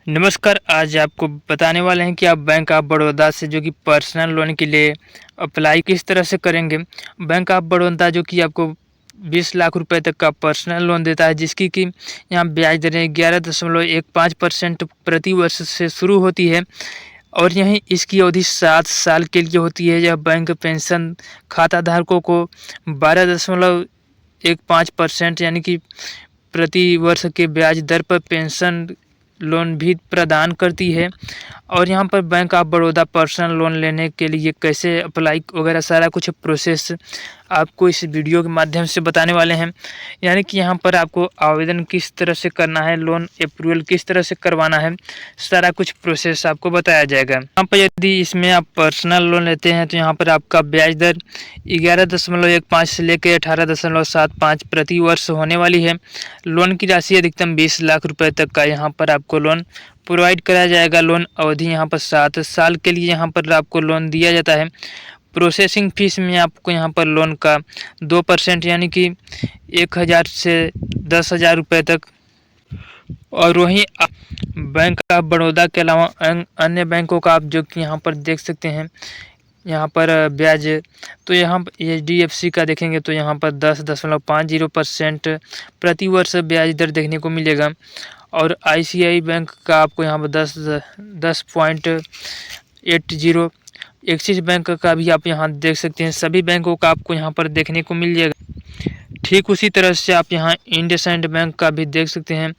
नमस्कार। आज आपको बताने वाले हैं कि आप बैंक ऑफ बड़ौदा से जो कि पर्सनल लोन के लिए अप्लाई किस तरह से करेंगे। बैंक ऑफ बड़ौदा जो कि आपको 20 लाख रुपए तक का पर्सनल लोन देता है, जिसकी कि यहाँ ब्याज दरें 11.15% प्रति वर्ष से शुरू होती है और यहीं इसकी अवधि 7 साल के लिए होती है। यह बैंक पेंशन खाता धारकों को 12.15% यानी कि प्रति वर्ष के ब्याज दर पर पेंशन लोन भी प्रदान करती है। और यहाँ पर bank of Baroda personal loan लेने के लिए कैसे अप्लाई वगैरह सारा कुछ प्रोसेस आपको इस वीडियो के माध्यम से बताने वाले हैं। यानी कि यहाँ पर आपको आवेदन किस तरह से करना है, लोन अप्रूवल किस तरह से करवाना है, सारा कुछ प्रोसेस आपको बताया जाएगा। यहाँ पर यदि इसमें आप पर्सनल लोन लेते हैं तो यहाँ पर आपका ब्याज दर 11.15 से लेकर 18.75 प्रति वर्ष होने वाली है। लोन की राशि अधिकतम 20 लाख रुपए तक का यहाँ पर आपको लोन प्रोवाइड कराया जाएगा। लोन अवधि यहाँ पर 7 साल के लिए यहाँ पर आपको लोन दिया जाता है। प्रोसेसिंग फीस में आपको यहाँ पर लोन का 2% यानी कि 1,000 से 10,000 रुपये तक। और वहीं बैंक ऑफ बड़ौदा के अलावा अन्य बैंकों का आप जो कि यहाँ पर देख सकते हैं, यहाँ पर ब्याज तो यहाँ HDFC का देखेंगे तो यहाँ पर 10.50% प्रति वर्ष ब्याज दर देखने को मिलेगा। और ICICI बैंक का आपको यहाँ पर 10.80। एक्सिस बैंक का भी आप यहाँ देख सकते हैं। सभी बैंकों का आपको यहाँ पर देखने को मिल जाएगा। ठीक उसी तरह से आप यहाँ इंडसइंड बैंक का भी देख सकते हैं,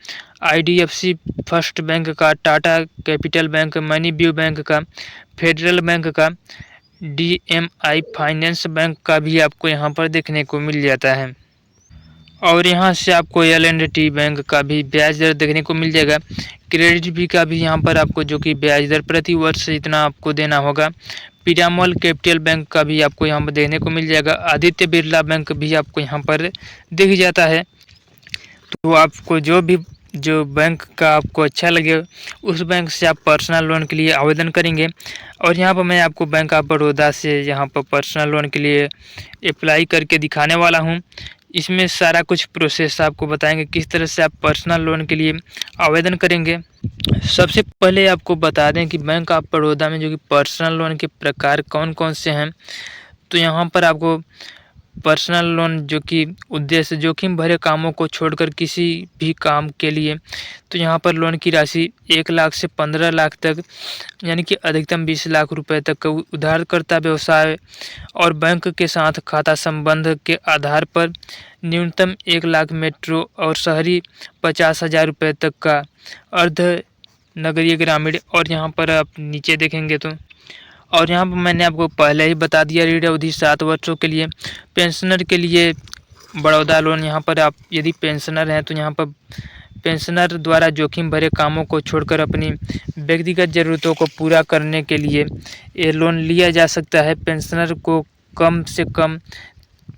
IDFC फर्स्ट बैंक का, Tata capital bank, money view bank का, फेडरल बैंक का, DMI फाइनेंस बैंक का भी आपको यहाँ पर देखने को मिल जाता है। और यहाँ से आपको L&T बैंक का भी ब्याज दर देखने को मिल जाएगा। क्रेडिट भी का भी यहाँ पर आपको जो कि ब्याज दर प्रति वर्ष इतना आपको देना होगा। पीरामल कैपिटल बैंक का भी आपको यहाँ पर देखने को मिल जाएगा। आदित्य बिरला बैंक भी आपको यहाँ पर दिख जाता है। तो आपको जो बैंक का आपको अच्छा लगे उस बैंक से आप पर्सनल लोन के लिए आवेदन करेंगे। और यहाँ पर मैं आपको बैंक ऑफ बड़ौदा से यहाँ पर पर्सनल लोन के लिए अप्लाई करके दिखाने वाला हूँ। इसमें सारा कुछ प्रोसेस आपको बताएंगे किस तरह से आप पर्सनल लोन के लिए आवेदन करेंगे। सबसे पहले आपको बता दें कि बैंक ऑफ बड़ौदा में जो कि पर्सनल लोन के प्रकार कौन कौन से हैं। तो यहाँ पर आपको पर्सनल लोन जो कि उद्देश्य जोखिम भरे कामों को छोड़कर किसी भी काम के लिए, तो यहाँ पर लोन की राशि 1 लाख से 15 लाख तक यानी कि अधिकतम 20 लाख रुपए तक का उधारकर्ता व्यवसाय और बैंक के साथ खाता संबंध के आधार पर न्यूनतम 1 लाख मेट्रो और शहरी 50,000 रुपये तक का अर्ध नगरीय ग्रामीण। और यहाँ पर आप नीचे देखेंगे तो और यहाँ पर मैंने आपको पहले ही बता दिया, ऋण अवधि 7 वर्षों के लिए। पेंशनर के लिए बड़ौदा लोन, यहाँ पर आप यदि पेंशनर हैं तो यहाँ पर पेंशनर द्वारा जोखिम भरे कामों को छोड़कर अपनी व्यक्तिगत ज़रूरतों को पूरा करने के लिए ये लोन लिया जा सकता है। पेंशनर को कम से कम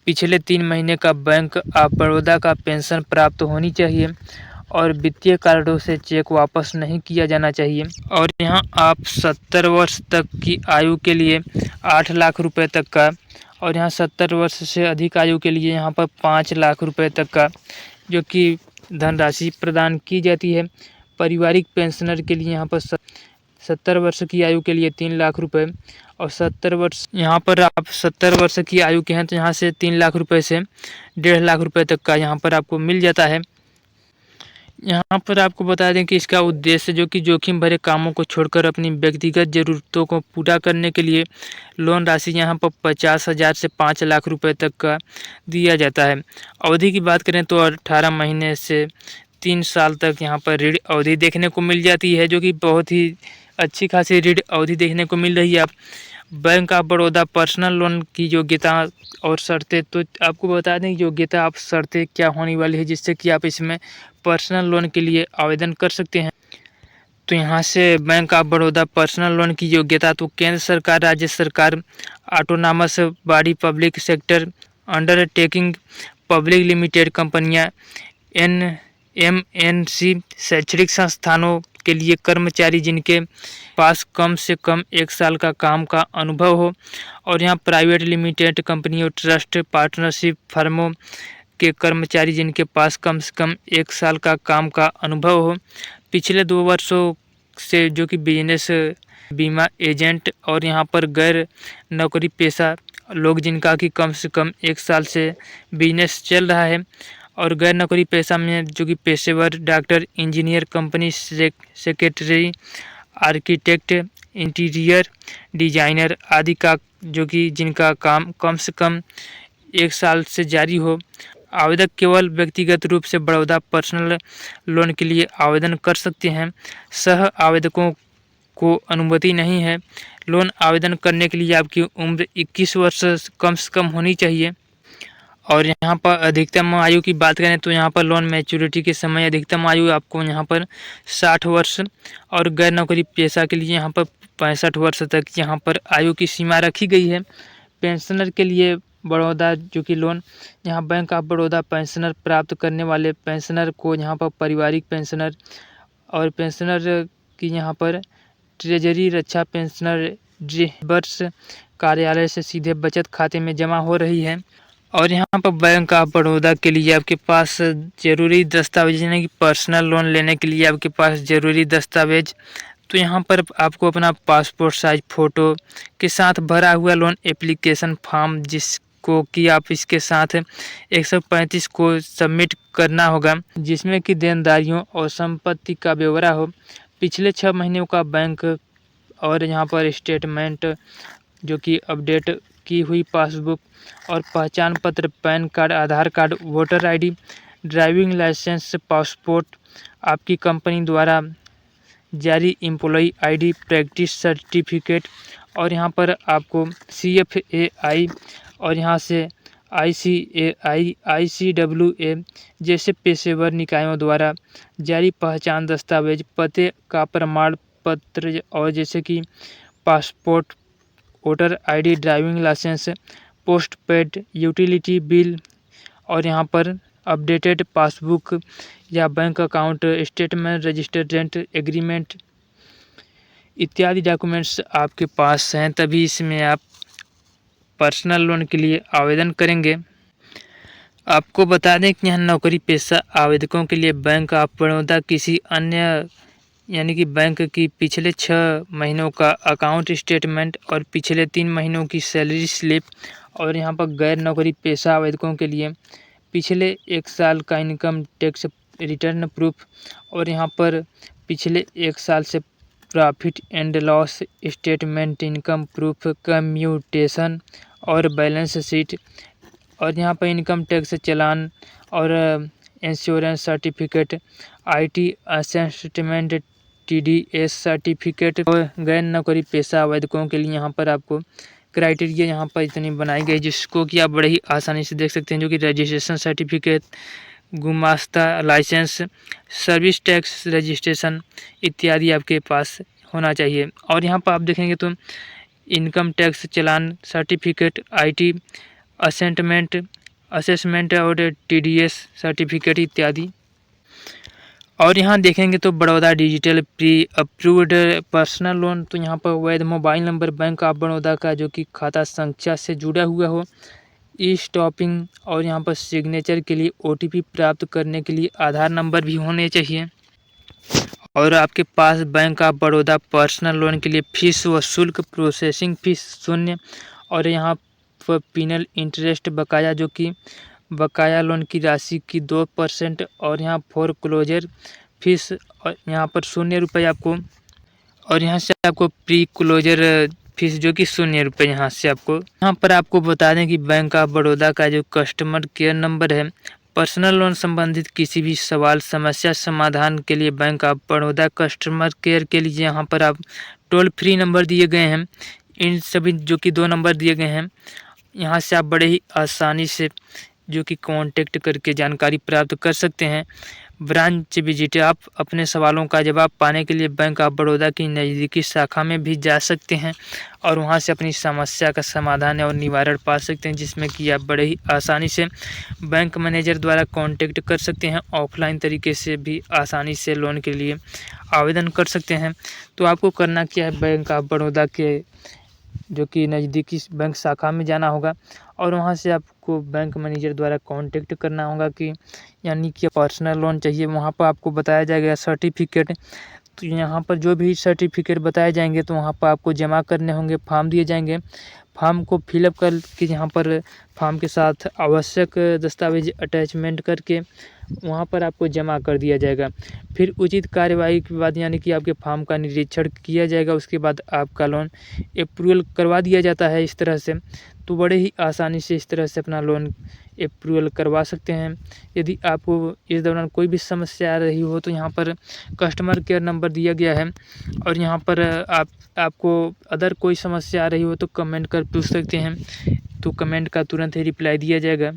पिछले 3 महीने का बैंक ऑफ बड़ौदा का पेंशन प्राप्त होनी चाहिए और वित्तीय कार्डों से चेक वापस नहीं किया जाना चाहिए। और यहाँ आप 70 वर्ष तक की आयु के लिए 8 लाख रुपए तक का, और यहाँ 70 वर्ष से अधिक आयु के लिए यहाँ पर 5 लाख रुपए तक का जो कि धनराशि प्रदान की जाती है। पारिवारिक पेंशनर के लिए यहाँ पर 70 वर्ष की आयु के लिए 3 लाख रुपए, और 70 वर्ष यहाँ पर आप 70 वर्ष की आयु के हैं तो यहाँ से 3 लाख रुपए से 1.5 लाख रुपए तक का यहाँ पर आपको मिल जाता है। यहाँ पर आपको बता दें कि इसका उद्देश्य जो कि जोखिम भरे कामों को छोड़कर अपनी व्यक्तिगत ज़रूरतों को पूरा करने के लिए लोन राशि यहाँ पर 50,000 से 5 लाख रुपए तक का दिया जाता है। अवधि की बात करें तो 18 महीने से 3 साल तक यहाँ पर ऋण अवधि देखने को मिल जाती है, जो कि बहुत ही अच्छी खासी ऋण अवधि देखने को मिल रही है। आप bank of Baroda personal loan की योग्यता और शर्तें, तो आपको बता दें योग्यता आप शर्तें क्या होने वाली है जिससे कि आप इसमें पर्सनल लोन के लिए आवेदन कर सकते हैं। तो यहाँ से bank of Baroda personal loan की योग्यता, तो केंद्र सरकार, राज्य सरकार, autonomous body, public sector undertaking, public limited कंपनियाँ, MNC शैक्षणिक संस्थानों के लिए कर्मचारी जिनके पास कम से कम 1 साल का काम का अनुभव हो, और यहाँ प्राइवेट लिमिटेड कंपनियों, ट्रस्ट, पार्टनरशिप फर्मों के कर्मचारी जिनके पास कम से कम 1 साल का काम का अनुभव हो, पिछले 2 वर्षों से जो कि बिजनेस बीमा एजेंट और यहाँ पर गैर नौकरी पेशा लोग जिनका कि कम से कम 1 साल से बिजनेस चल रहा है और गैर नौकरी पेशा में जो कि पेशेवर doctor, engineer, company secretary, architect, interior designer आदि का जो कि जिनका काम कम से कम 1 साल से जारी हो। आवेदक केवल व्यक्तिगत रूप से बड़ौदा पर्सनल लोन के लिए आवेदन कर सकते हैं। सह आवेदकों को अनुमति नहीं है। लोन आवेदन करने के लिए आपकी उम्र 21 वर्ष कम से कम होनी चाहिए। और यहाँ पर अधिकतम आयु की बात करें तो यहाँ पर लोन मैच्योरिटी के समय अधिकतम आयु आपको यहाँ पर 60 वर्ष और गैर नौकरी पेशा के लिए यहाँ पर 65 वर्ष तक यहाँ पर आयु की सीमा रखी गई है। पेंशनर के लिए बड़ौदा जो कि लोन, यहाँ बैंक ऑफ बड़ौदा पेंशनर प्राप्त करने वाले पेंशनर को यहाँ पर पारिवारिक पेंशनर और पेंशनर की यहाँ पर ट्रेजरी रक्षा पेंशनर वर्ष कार्यालय से सीधे बचत खाते में जमा हो रही है। और यहाँ पर बैंक ऑफ बड़ौदा के लिए आपके पास ज़रूरी दस्तावेज यानी कि पर्सनल लोन लेने के लिए आपके पास ज़रूरी दस्तावेज तो यहाँ पर आपको अपना पासपोर्ट साइज फ़ोटो के साथ भरा हुआ लोन एप्लीकेशन फॉर्म जिसको कि आप इसके साथ 135 को सबमिट करना होगा, जिसमें कि देनदारियों और संपत्ति का ब्यौरा हो, पिछले 6 महीनों का बैंक और यहाँ पर स्टेटमेंट जो कि अपडेट की हुई पासबुक और पहचान पत्र, PAN card, Aadhaar card, voter ID, driving licence, passport, आपकी कंपनी द्वारा जारी एम्प्लॉय आईडी, प्रैक्टिस सर्टिफिकेट और यहाँ पर आपको CFAI और यहाँ से ICAI, ICWA जैसे पेशेवर निकायों द्वारा जारी पहचान दस्तावेज, पते का प्रमाण पत्र और जैसे कि passport, voter ID, driving licence, post paid utility bill और यहाँ पर अपडेटेड पासबुक या bank account statement, registered rent agreement इत्यादि डॉक्यूमेंट्स आपके पास हैं, तभी इसमें आप पर्सनल लोन के लिए आवेदन करेंगे। आपको बता दें कि यहाँ नौकरी पेशा आवेदकों के लिए बैंक ऑफ बड़ौदा किसी अन्य यानी कि बैंक की पिछले 6 महीनों का अकाउंट स्टेटमेंट और पिछले 3 महीनों की सैलरी स्लिप और यहाँ पर गैर नौकरी पेशा आवेदकों के लिए पिछले 1 साल का इनकम टैक्स रिटर्न प्रूफ और यहाँ पर पिछले 1 साल से profit and loss statement, income proof, commutation और बैलेंस शीट और यहाँ पर इनकम टैक्स चालान और insurance certificate, IT assessment, TDS certificate और गैर नौकरी पेशा आवेदकों के लिए यहाँ पर आपको क्राइटेरिया यहाँ पर इतनी बनाई गई जिसको कि आप बड़े ही आसानी से देख सकते हैं, जो कि रजिस्ट्रेशन सर्टिफिकेट, गुमास्ता लाइसेंस, सर्विस टैक्स रजिस्ट्रेशन इत्यादि आपके पास होना चाहिए। और यहाँ पर आप देखेंगे तो income tax challan certificate, IT assessment और TDS सर्टिफिकेट इत्यादि। और यहाँ देखेंगे तो Baroda digital pre approved personal loan, तो यहाँ पर वैध mobile number bank of Baroda का जो कि खाता संख्या से जुड़ा हुआ हो, ई स्टॉपिंग और यहाँ पर सिग्नेचर के लिए OTP प्राप्त करने के लिए आधार नंबर भी होने चाहिए। और आपके पास bank of Baroda personal loan के लिए फीस व शुल्क प्रोसेसिंग फीस 0 और यहाँ पर पिनल इंटरेस्ट बकाया जो कि बकाया लोन की राशि की 2% और यहाँ फॉर क्लोजर फीस और यहाँ पर 0 रुपये आपको और यहाँ से आपको प्री क्लोजर फीस जो कि 0 रुपये यहाँ से आपको। यहाँ पर आपको बता दें कि बैंक ऑफ बड़ौदा का जो कस्टमर केयर नंबर है, पर्सनल लोन संबंधित किसी भी सवाल समस्या समाधान के लिए bank of Baroda customer care के लिए यहाँ पर आप टोल फ्री नंबर दिए गए हैं, इन सभी जो कि 2 नंबर दिए गए हैं, यहाँ से आप बड़े ही आसानी से जो कि कांटेक्ट करके जानकारी प्राप्त कर सकते हैं। ब्रांच विजिट, आप अपने सवालों का जवाब पाने के लिए बैंक ऑफ बड़ौदा की नज़दीकी शाखा में भी जा सकते हैं और वहां से अपनी समस्या का समाधान और निवारण पा सकते हैं, जिसमें कि आप बड़े ही आसानी से बैंक मैनेजर द्वारा कांटेक्ट कर सकते हैं। ऑफलाइन तरीके से भी आसानी से लोन के लिए आवेदन कर सकते हैं। तो आपको करना क्या है, बैंक ऑफ बड़ौदा के जो कि नज़दीकी बैंक शाखा में जाना होगा और वहां से आपको बैंक मैनेजर द्वारा कांटेक्ट करना होगा कि यानी कि पर्सनल लोन चाहिए। वहां पर आपको बताया जाएगा सर्टिफिकेट, तो यहाँ पर जो भी सर्टिफिकेट बताए जाएंगे तो वहाँ पर आपको जमा करने होंगे, फॉर्म दिए जाएंगे। फॉर्म को फिलअप करके यहाँ पर फॉर्म के साथ आवश्यक दस्तावेज अटैचमेंट करके वहाँ पर आपको जमा कर दिया जाएगा। फिर उचित कार्यवाही के बाद यानी कि आपके फॉर्म का निरीक्षण किया जाएगा, उसके बाद आपका लोन अप्रूवल करवा दिया जाता है इस तरह से। तो बड़े ही आसानी से इस तरह से अपना लोन अप्रूवल करवा सकते हैं। यदि आपको इस दौरान कोई भी समस्या आ रही हो तो यहाँ पर कस्टमर केयर नंबर दिया गया है, और यहाँ पर आपको अदर कोई समस्या आ रही हो तो कमेंट कर पूछ सकते हैं, तो कमेंट का तुरंत ही रिप्लाई दिया जाएगा।